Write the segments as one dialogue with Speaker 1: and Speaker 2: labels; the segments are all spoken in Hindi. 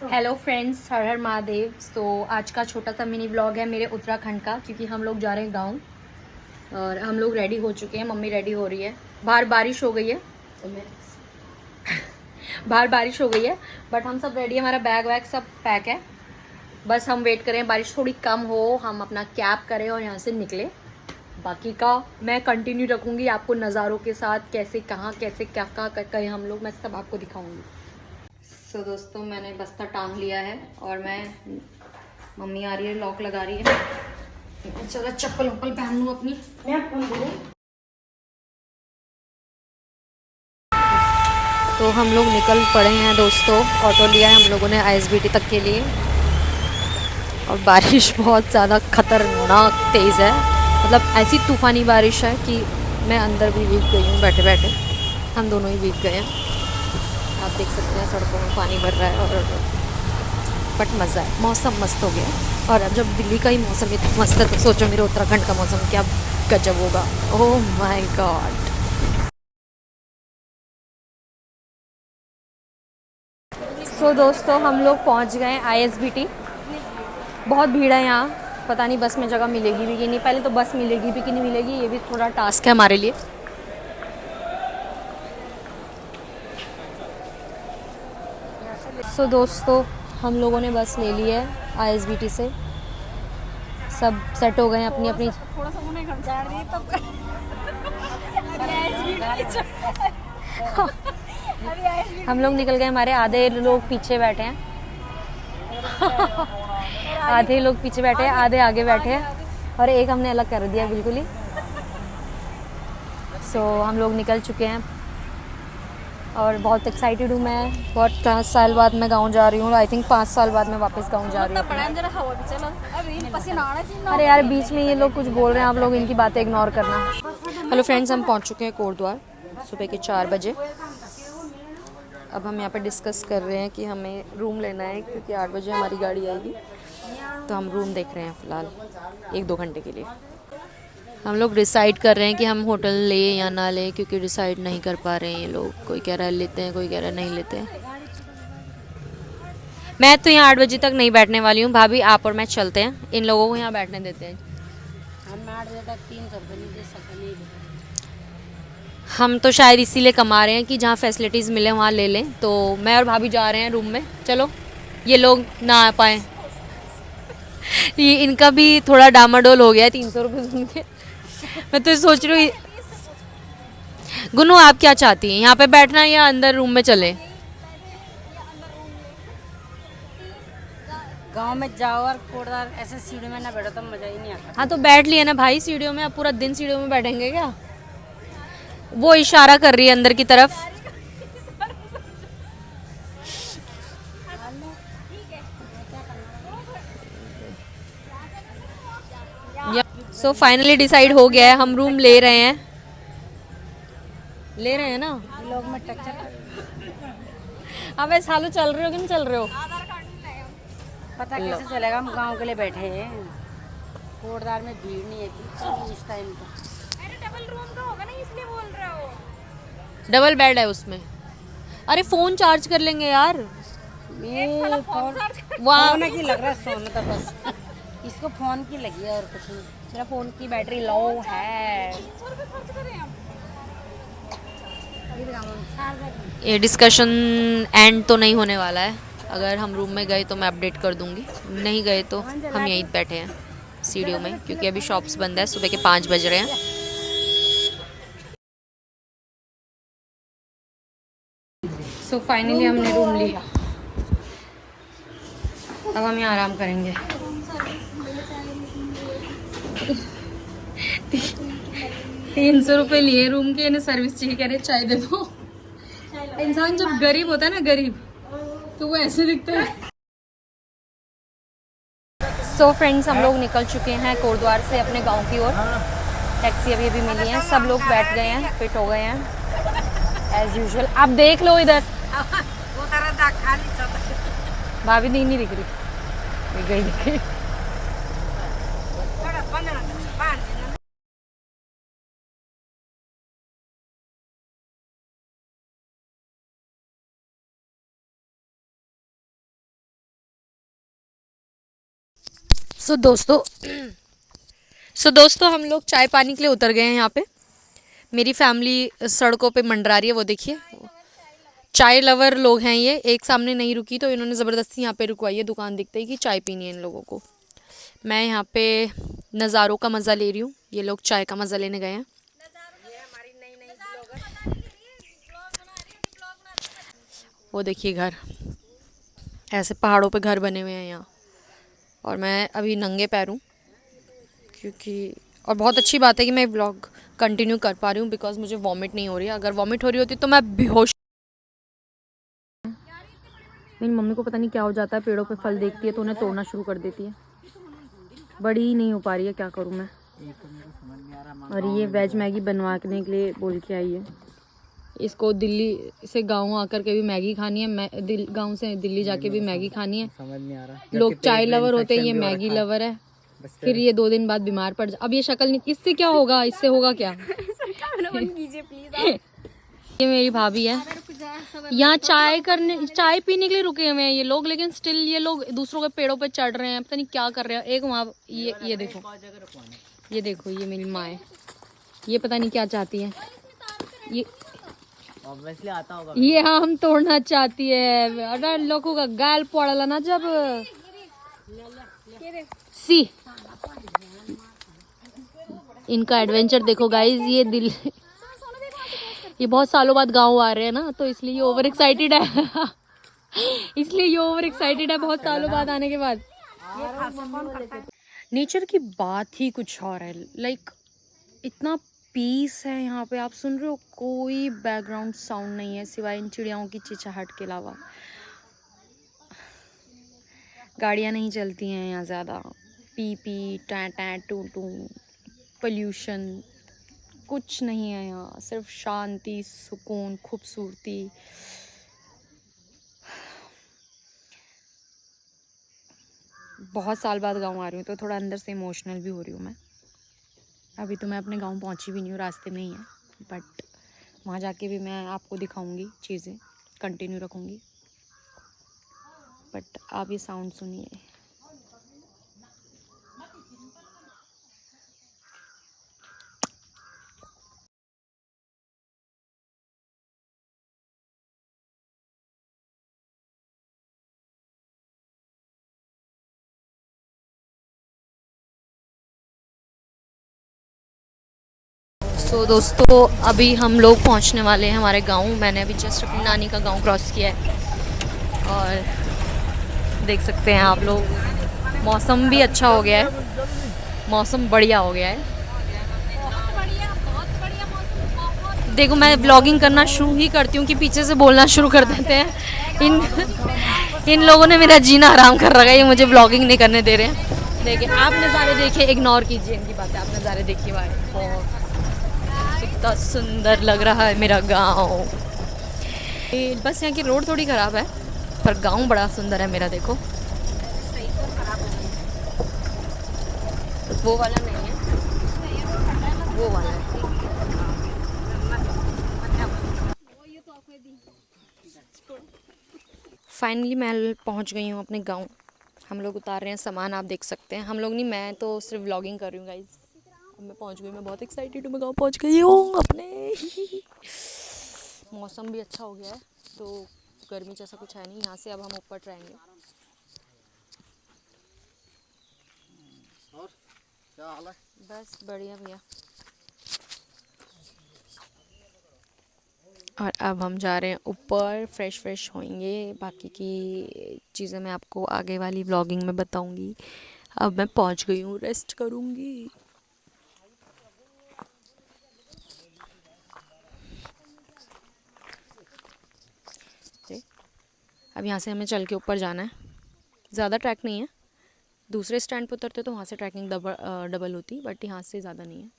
Speaker 1: हेलो फ्रेंड्स, हर हर महादेव। तो आज का छोटा सा मिनी ब्लॉग है मेरे उत्तराखंड का, क्योंकि हम लोग जा रहे हैं गांव और हम लोग रेडी हो चुके हैं। मम्मी रेडी हो रही है। बाहर बारिश हो गई है बाहर बारिश हो गई है, बट हम सब रेडी है। हमारा बैग वैग सब पैक है। बस हम वेट करें बारिश थोड़ी कम हो, हम अपना कैब करें और यहाँ से निकले। बाकी का मैं कंटिन्यू रखूँगी आपको नज़ारों के साथ, कैसे कहाँ कैसे क्या कहाँ कहीं हम लोग, मैं सब आपको दिखाऊँगी। तो दोस्तों मैंने बस्ता टांग लिया है और मैं, मम्मी आ रही है, लॉक लगा रही है। चलो चप्पल वप्पल पहन लूँ अपनी। तो हम लोग निकल पड़े हैं दोस्तों। ऑटो लिया है हम लोगों ने आईएसबीटी तक के लिए, और बारिश बहुत ज़्यादा ख़तरनाक तेज़ है। मतलब ऐसी तूफ़ानी बारिश है कि मैं अंदर भी भीग गई हूँ बैठे बैठे। हम दोनों ही भीग गए हैं। आप देख सकते हैं सड़कों में पानी भर रहा है, और बट मज़ा है, मौसम मस्त हो गया। और अब जब दिल्ली का ही मौसम इतना मस्त है तो सोचो मेरे उत्तराखंड का मौसम क्या गजब होगा। Oh my God. सो दोस्तों हम लोग पहुंच गए आईएसबीटी। बहुत भीड़ है यहाँ, पता नहीं बस में जगह मिलेगी भी कि नहीं। पहले तो बस मिलेगी भी कि नहीं मिलेगी, ये भी थोड़ा टास्क है हमारे लिए। सो दोस्तों हम लोगों ने बस ले ली है आईएसबीटी से। सब सेट हो गए हैं अपनी अपनी।
Speaker 2: थोड़ा सा उन्हें घर जा रही है तब
Speaker 1: हम लोग निकल गए, हमारे आधे लोग पीछे बैठे हैं आधे लोग पीछे बैठे हैं, आधे आगे बैठे हैं, और एक हमने अलग कर दिया बिल्कुल ही। सो हम लोग निकल चुके हैं और बहुत एक्साइटेड हूँ मैं। बहुत 5 साल बाद मैं गांव जा रही हूँ। आई थिंक 5 साल बाद मैं वापस गांव जा रही हूँ। अरे यार बीच में ये लोग कुछ बोल रहे हैं, आप लोग इनकी बातें इग्नोर करना। हेलो फ्रेंड्स, हम पहुँच चुके हैं कोटद्वार सुबह के 4 बजे। अब हम यहाँ पे डिस्कस कर रहे हैं कि हमें रूम लेना है, क्योंकि 8 बजे हमारी गाड़ी आएगी। तो हम रूम देख रहे हैं फ़िलहाल 1-2 घंटे के लिए। हम लोग डिसाइड कर रहे हैं कि हम होटल ले या ना लें, क्योंकि डिसाइड नहीं कर पा रहे हैं ये लोग। कोई कह रहा है लेते हैं, कोई कह रहा है नहीं लेते हैं। मैं तो यहाँ 8 बजे तक नहीं बैठने वाली हूँ। भाभी आप और मैं चलते हैं, इन लोगों को यहाँ बैठने देते हैं।
Speaker 2: हम 8 बजे तक 300 रुपये नहीं दे सकते, नहीं दे।
Speaker 1: हम तो शायद इसीलिए कमा रहे हैं कि जहाँ फैसिलिटीज़ मिले वहाँ ले लें। तो मैं और भाभी जा रहे हैं रूम में। चलो ये लोग ना आ पाए ये इनका भी थोड़ा डामाडोल हो गया है 300 रुपये सुन के। मैं तो सोच रही हूँ, गुनू आप क्या चाहती हैं, यहाँ पे बैठना या अंदर रूम में चले?
Speaker 2: गांव में जाओ और कोटदार ऐसे सीढ़ी में ना बैठो तो मजा ही नहीं आता।
Speaker 1: हाँ तो बैठ लिए ना भाई सीढ़ियों में। अब पूरा दिन सीढ़ियों में बैठेंगे क्या? वो इशारा कर रही है अंदर की तरफ। सो फाइनली डिसाइड हो गया है, हम रूम ले रहे हैं। ले रहे हैं ना?
Speaker 2: लोग में टक्कर
Speaker 1: अब ऐसे हालो चल रहे हो कि नहीं चल रहे हो?
Speaker 2: पता कैसे चलेगा, हम गांव के लिए बैठे हैं। कोटदार में भीड़ नहीं है इस टाइम तो। अरे डबल रूम का होगा ना, इसलिए बोल रहे हो।
Speaker 1: डबल बेड है उसमें। अरे फोन चार्ज कर लेंगे यार।
Speaker 2: ये फोन
Speaker 1: वहाँ
Speaker 2: की लग रहा है सोना था बस। इसको फोन की लगी है और कुछ नहीं।
Speaker 1: मेरा फोन की बैटरी लो है। ये डिस्कशन एंड तो नहीं होने वाला है। अगर हम रूम में गए तो मैं अपडेट कर दूंगी, नहीं गए तो हम यहीं बैठे हैं सीढ़ियों में, क्योंकि अभी शॉप्स बंद है। सुबह के 5 बज रहे हैं। सो फाइनली हमने रूम लिया। अब हम यहाँ आराम करेंगे। 300 रुपये लिए रूम के, इन्हें सर्विस चाहिए, कह रहे चाय दे दो। इंसान जब गरीब होता है ना, गरीब, तो वो ऐसे दिखता है। सो फ्रेंड्स हम लोग निकल चुके हैं कोटद्वार से अपने गांव की ओर। टैक्सी अभी अभी मिली है, सब लोग बैठ गए हैं, फिट हो गए हैं एज यूजुअल। आप देख लो इधर, भाभी नहीं दिख रही, दिख गई। सो दोस्तों हम लोग चाय पानी के लिए उतर गए हैं यहाँ पे। मेरी फैमिली सड़कों पे मंडरा रही है, वो देखिए। चाय लवर लोग हैं ये। एक सामने नहीं रुकी तो इन्होंने ज़बरदस्ती यहाँ पे रुकवाई है, दुकान दिखते ही कि चाय पीनी है इन लोगों को। मैं यहाँ पे नज़ारों का मज़ा ले रही हूँ, ये लोग चाय का मज़ा लेने गए हैं। वो देखिए घर, ऐसे पहाड़ों पे घर बने हुए हैं यहाँ। और मैं अभी नंगे पैर हूँ क्योंकि, और बहुत अच्छी बात है कि मैं व्लॉग कंटिन्यू कर पा रही हूँ बिकॉज मुझे वॉमिट नहीं हो रही है। अगर वॉमिट हो रही होती तो मैं बेहोश। मेरी मम्मी को पता नहीं क्या हो जाता है, पेड़ों पे फल देखती है तो उन्हें तोड़ना शुरू कर देती है। बड़ी ही नहीं हो पा रही है, क्या करूँ मैं। और ये वेज मैगी बनवाने के लिए बोल के आई है। इसको दिल्ली से गांव आकर के भी मैगी खानी है, गांव से दिल्ली जाके भी मैगी खानी है।
Speaker 3: समझ नहीं आ रहा।
Speaker 1: लोग चाय लवर होते हैं, ये मैगी लवर है। फिर ये 2 दिन बाद बीमार पड़ जा। अब ये शक्ल नहीं, इससे क्या होगा, इससे होगा क्या। ये मेरी भाभी है, यहाँ चाय पीने के लिए रुके हुए हैं ये लोग, लेकिन स्टिल ये लोग दूसरों के पेड़ों पे चढ़ रहे हैं, पता नहीं क्या कर रहे हैं। एक वहाँ ये देखो ये मेरी माँ है, ये पता नहीं क्या चाहती है। ये
Speaker 3: ऑब्वियसली आता होगा।
Speaker 1: ये हम तोड़ना चाहती है। अरे लोगों का गाल पड़ला ना जब सी। इनका एडवेंचर देखो गाइस। ये बहुत सालों बाद गांव आ रहे हैं ना, तो इसलिए ये ओवर एक्साइटेड है। बहुत सालों बाद आने के बाद। नेचर की बात ही कुछ और है। लाइक इतना पीस है यहाँ पे, आप सुन रहे हो, कोई बैकग्राउंड साउंड नहीं है सिवाय इन चिड़ियाओं की चिचहाट के अलावा। गाड़ियाँ नहीं चलती हैं यहाँ ज़्यादा, पी पी टैं टैं टू टू, पोल्यूशन कुछ नहीं है यहाँ। सिर्फ शांति, सुकून, खूबसूरती। बहुत साल बाद गांव आ रही हूँ तो थोड़ा अंदर से इमोशनल भी हो रही हूँ मैं। अभी तो मैं अपने गांव पहुँची भी नहीं हूँ, रास्ते में ही है। बट वहाँ जाके भी मैं आपको दिखाऊंगी, चीज़ें कंटिन्यू रखूँगी। बट आप ये साउंड सुनिए। तो दोस्तों अभी हम लोग पहुंचने वाले हैं हमारे गांव। मैंने अभी जस्ट अपनी नानी का गांव क्रॉस किया है और देख सकते हैं आप लोग, मौसम भी अच्छा हो गया है, मौसम बढ़िया हो गया है। देखो मैं व्लॉगिंग करना शुरू ही करती हूँ कि पीछे से बोलना शुरू कर देते हैं। इन लोगों ने मेरा जीना हराम कर रखा है, ये मुझे व्लॉगिंग नहीं करने दे रहे हैं। देखिए आप नज़ारे देखिए, इग्नोर कीजिए इनकी बातें, आप नज़ारे देखिए भाई। बहुत कितना सुंदर लग रहा है मेरा गांव। बस यहाँ की रोड थोड़ी ख़राब है पर गांव बड़ा सुंदर है मेरा। देखो वो वाला नहीं है, वो वाला है। फाइनली मैं पहुंच गई हूँ अपने गांव। हम लोग उतार रहे हैं सामान, आप देख सकते हैं। हम लोग नहीं, मैं तो सिर्फ व्लॉगिंग कर रही हूँ गाइज। अब मैं पहुंच गई, मैं बहुत एक्साइटेड हूँ, मैं गांव पहुंच गई हूँ अपने। मौसम भी अच्छा हो गया है तो गर्मी जैसा कुछ है नहीं। यहाँ से अब हम ऊपर ट्राएंगे।
Speaker 3: और क्या हाल है?
Speaker 1: बस बढ़िया भैया। और अब हम जा रहे हैं ऊपर, फ्रेश होएंगे। बाकी की चीज़ें मैं आपको आगे वाली व्लॉगिंग में बताऊंगी। अब मैं पहुंच गई हूँ, रेस्ट करूंगी। अब यहाँ से हमें चल के ऊपर जाना है। ज़्यादा ट्रैक नहीं है, दूसरे स्टैंड पर उतरते तो वहाँ से ट्रैकिंग डबल होती, बट यहाँ से ज़्यादा नहीं है,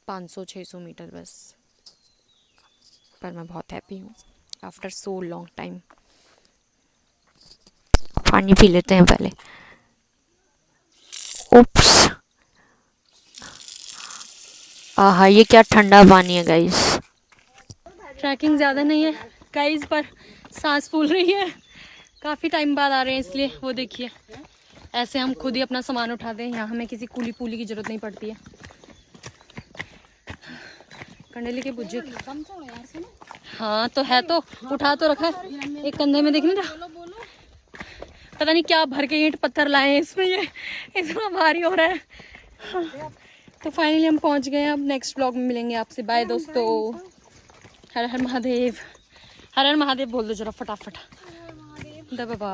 Speaker 1: 500-600 मीटर बस। पर मैं बहुत हैप्पी हूँ आफ्टर सो लॉन्ग टाइम। पानी पी लेते हैं पहले। उप्स, आहा ये क्या ठंडा पानी है गाइस। ट्रैकिंग ज़्यादा नहीं है गाइस पर सांस फूल रही है। काफ़ी टाइम बाद आ रहे हैं इसलिए। वो देखिए ऐसे हम खुद ही अपना सामान उठाते हैं, यहाँ हमें किसी कूली पूली की जरूरत नहीं पड़ती है। कंडेली के बुज्जे हाँ तो है, तो उठा तो रखा है एक कंधे में, देखने था पता नहीं क्या भर के ईंट पत्थर लाए हैं इसमें, ये इतना भारी हो रहा है। हाँ, तो फाइनली हम पहुंच गए हैं। अब नेक्स्ट ब्लॉग में मिलेंगे आपसे। बाय दोस्तों। हर हर महादेव, हर हर महादेव बोल दो जरा फटाफट। बाबा।